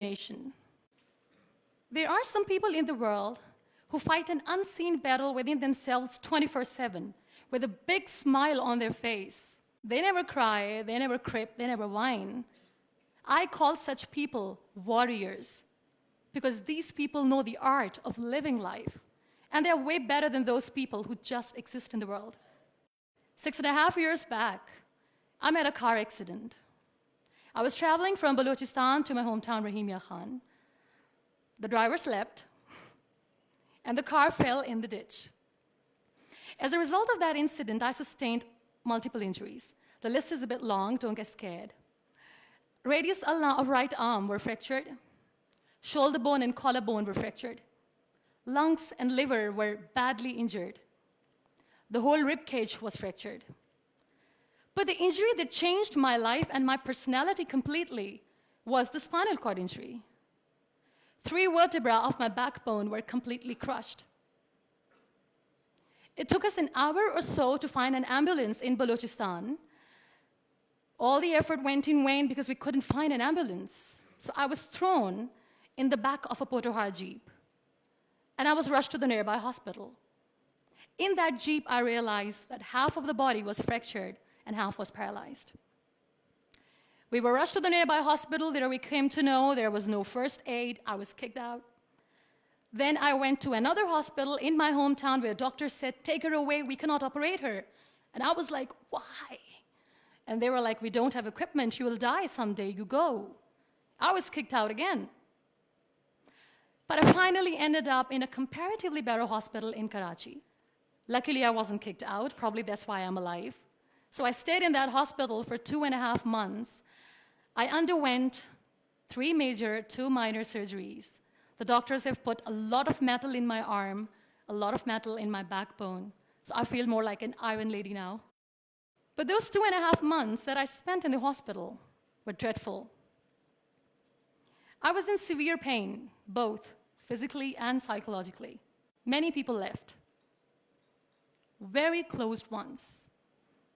nation. There are some people in the world who fight an unseen battle within themselves 24/7 with a big smile on their face. They never cry, they never crip, they never whine. I call such people warriors because these people know the art of living life, and they're way better than those people who just exist in the world. 6.5 years back, I met a car accident. I was traveling from Balochistan to my hometown, Rahimia Khan. The driver slept, and the car fell in the ditch. As a result of that incident, I sustained multiple injuries. The list is a bit long, don't get scared. Radius ulna of right arm were fractured. Shoulder bone and collarbone were fractured. Lungs and liver were badly injured. The whole rib cage was fractured. But the injury that changed my life and my personality completely was the spinal cord injury. 3 vertebrae of my backbone were completely crushed. It took us an hour or so to find an ambulance in Balochistan. All the effort went in vain because we couldn't find an ambulance. So I was thrown in the back of a Potohar Jeep, and I was rushed to the nearby hospital. In that Jeep, I realized that half of the body was fractured and half was paralyzed. We were rushed to the nearby hospital. There we came to know there was no first aid. I was kicked out. Then I went to another hospital in my hometown where doctors said, "Take her away, we cannot operate her." And I was like, "Why?" And they were like, "We don't have equipment, you will die someday, you go." I was kicked out again. But I finally ended up in a comparatively better hospital in Karachi. Luckily, I wasn't kicked out. Probably that's why I'm alive. So I stayed in that hospital for 2.5 months. I underwent 3 major, 2 minor surgeries. The doctors have put a lot of metal in my arm, a lot of metal in my backbone. So I feel more like an iron lady now. But those 2.5 months that I spent in the hospital were dreadful. I was in severe pain, both physically and psychologically. Many people left. Very close ones.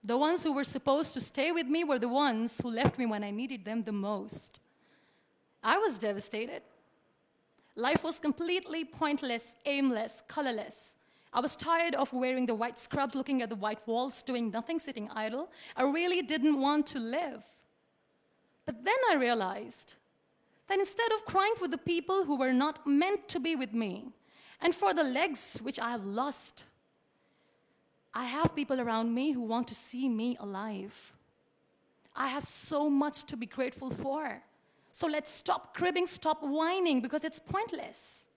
The ones who were supposed to stay with me were the ones who left me when I needed them the most. I was devastated. Life was completely pointless, aimless, colorless. I was tired of wearing the white scrubs, looking at the white walls, doing nothing, sitting idle. I really didn't want to live. But then I realized that instead of crying for the people who were not meant to be with me, and for the legs which I have lost, I have people around me who want to see me alive. I have so much to be grateful for. So let's stop cribbing, stop whining, because it's pointless.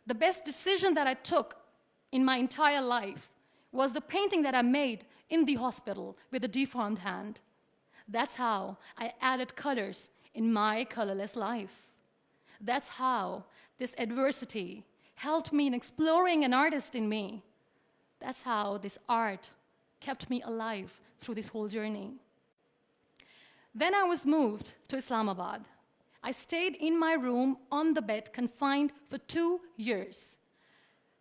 The best decision that I took in my entire life was the painting that I made in the hospital with a deformed hand. That's how I added colors in my colorless life. That's how this adversity helped me in exploring an artist in me. That's how this art kept me alive through this whole journey. Then I was moved to Islamabad. I stayed in my room on the bed, confined for 2 years,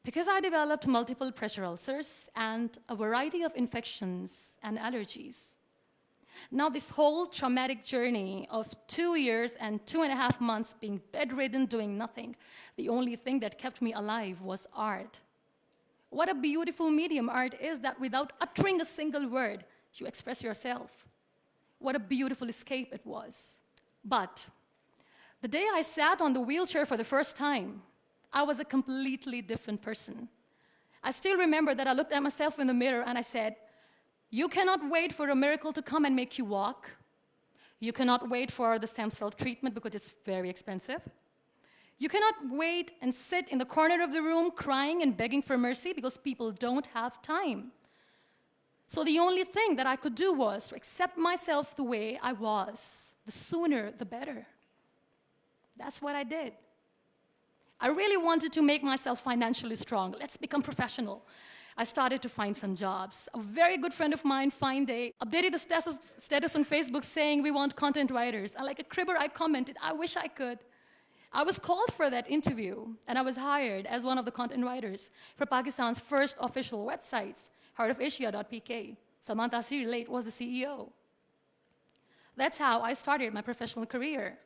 because I developed multiple pressure ulcers and a variety of infections and allergies. Now, this whole traumatic journey of 2 years and 2.5 months being bedridden, doing nothing, the only thing that kept me alive was art. What a beautiful medium art is, that without uttering a single word, you express yourself. What a beautiful escape it was. But the day I sat on the wheelchair for the first time, I was a completely different person. I still remember that I looked at myself in the mirror and I said, "You cannot wait for a miracle to come and make you walk. You cannot wait for the stem cell treatment because it's very expensive. You cannot wait and sit in the corner of the room crying and begging for mercy because people don't have time." So the only thing that I could do was to accept myself the way I was. The sooner, the better. That's what I did. I really wanted to make myself financially strong. Let's become professional. I started to find some jobs. A very good friend of mine, Fine Day, updated a status on Facebook saying, "We want content writers." And like a cribber, I commented, "I wish I could." I was called for that interview, and I was hired as one of the content writers for Pakistan's first official websites, heartofasia.pk. Salman Taseer Late was the CEO. That's how I started my professional career.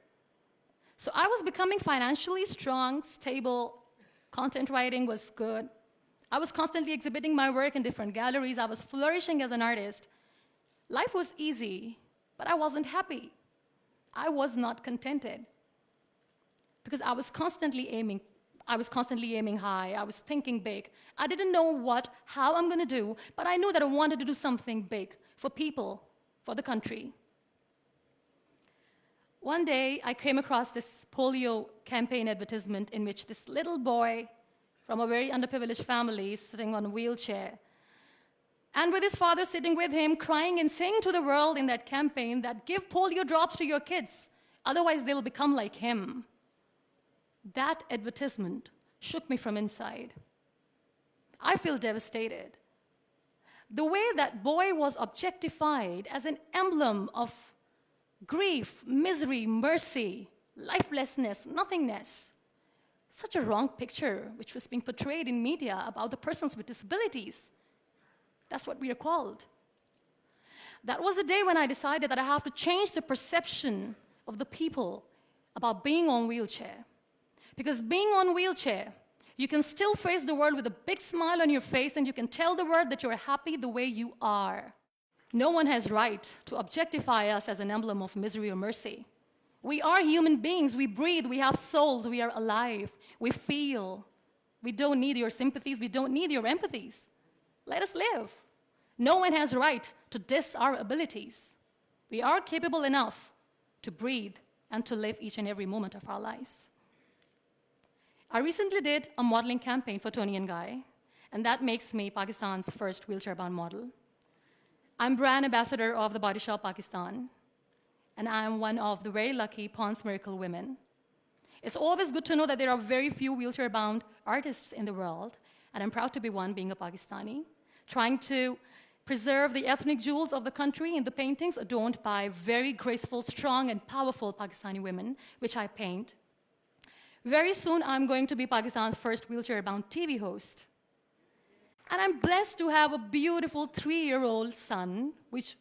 So I was becoming financially strong, stable, content writing was good. I was constantly exhibiting my work in different galleries. I was flourishing as an artist. Life was easy, but I wasn't happy. I was not contented because I was constantly aiming high. I was thinking big. I didn't know how I'm going to do, but I knew that I wanted to do something big for people, for the country. One day, I came across this polio campaign advertisement in which this little boy from a very underprivileged family is sitting on a wheelchair, and with his father sitting with him, crying and saying to the world in that campaign that give polio drops to your kids, otherwise they'll become like him. That advertisement shook me from inside. I feel devastated. The way that boy was objectified as an emblem of grief, misery, mercy, lifelessness, nothingness. Such a wrong picture which was being portrayed in media about the persons with disabilities. That's what we are called. That was the day when I decided that I have to change the perception of the people about being on wheelchair. Because being on wheelchair, you can still face the world with a big smile on your face and you can tell the world that you're happy the way you are. No one has right to objectify us as an emblem of misery or mercy. We are human beings, we breathe, we have souls, we are alive, we feel. We don't need your sympathies, we don't need your empathies. Let us live. No one has right to diss our abilities. We are capable enough to breathe and to live each and every moment of our lives. I recently did a modeling campaign for Toni & Guy, and that makes me Pakistan's first wheelchair-bound model. I'm brand ambassador of the Body Shop Pakistan, and I'm one of the very lucky Pond's Miracle women. It's always good to know that there are very few wheelchair-bound artists in the world, and I'm proud to be one, being a Pakistani, trying to preserve the ethnic jewels of the country in the paintings adorned by very graceful, strong, and powerful Pakistani women, which I paint. Very soon, I'm going to be Pakistan's first wheelchair-bound TV host. And I'm blessed to have a beautiful 3-year-old son, which,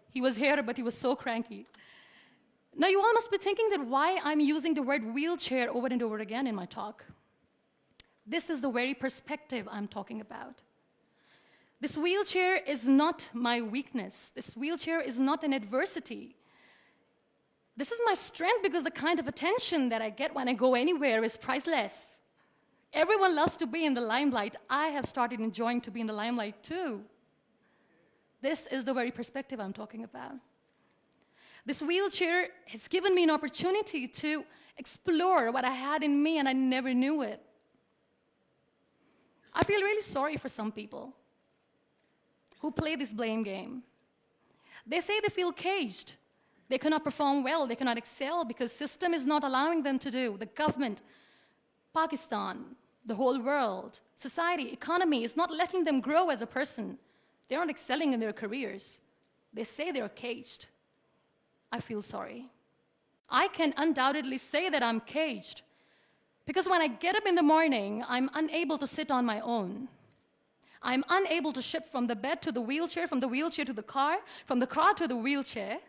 he was here, but he was so cranky. Now, you all must be thinking that why I'm using the word wheelchair over and over again in my talk. This is the very perspective I'm talking about. This wheelchair is not my weakness. This wheelchair is not an adversity. This is my strength because the kind of attention that I get when I go anywhere is priceless. Everyone loves to be in the limelight. I have started enjoying to be in the limelight too. This is the very perspective I'm talking about. This wheelchair has given me an opportunity to explore what I had in me and I never knew it. I feel really sorry for some people who play this blame game. They say they feel caged. They cannot perform well, they cannot excel because system is not allowing them to do. The government, Pakistan, the whole world, society, economy is not letting them grow as a person. They're not excelling in their careers. They say they're caged. I feel sorry. I can undoubtedly say that I'm caged because when I get up in the morning, I'm unable to sit on my own. I'm unable to shift from the bed to the wheelchair, from the wheelchair to the car, from the car to the wheelchair.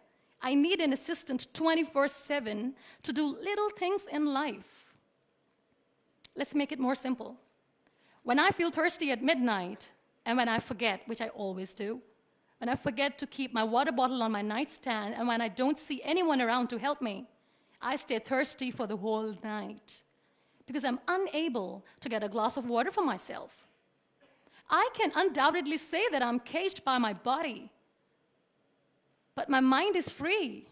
I need an assistant 24/7 to do little things in life. Let's make it more simple. When I feel thirsty at midnight, and when I forget, which I always do, when I forget to keep my water bottle on my nightstand, and when I don't see anyone around to help me, I stay thirsty for the whole night because I'm unable to get a glass of water for myself. I can undoubtedly say that I'm caged by my body, but my mind is free,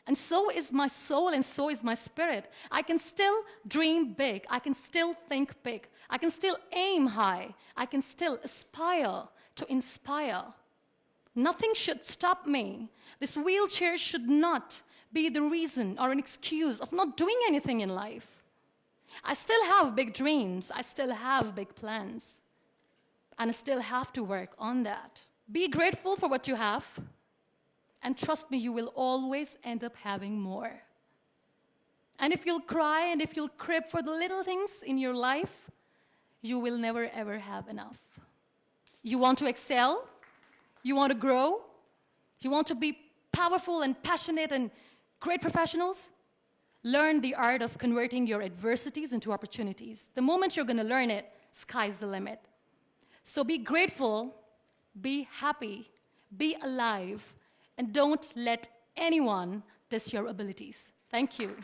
and so is my soul, and so is my spirit. I can still dream big. I can still think big. I can still aim high. I can still aspire to inspire. Nothing should stop me. This wheelchair should not be the reason or an excuse of not doing anything in life. I still have big dreams. I still have big plans. And I still have to work on that. Be grateful for what you have. And trust me, you will always end up having more. And if you'll cry and if you'll crib for the little things in your life, you will never ever have enough. You want to excel? You want to grow? You want to be powerful and passionate and great professionals? Learn the art of converting your adversities into opportunities. The moment you're going to learn it, sky's the limit. So be grateful, be happy, be alive, and don't let anyone diss your abilities. Thank you.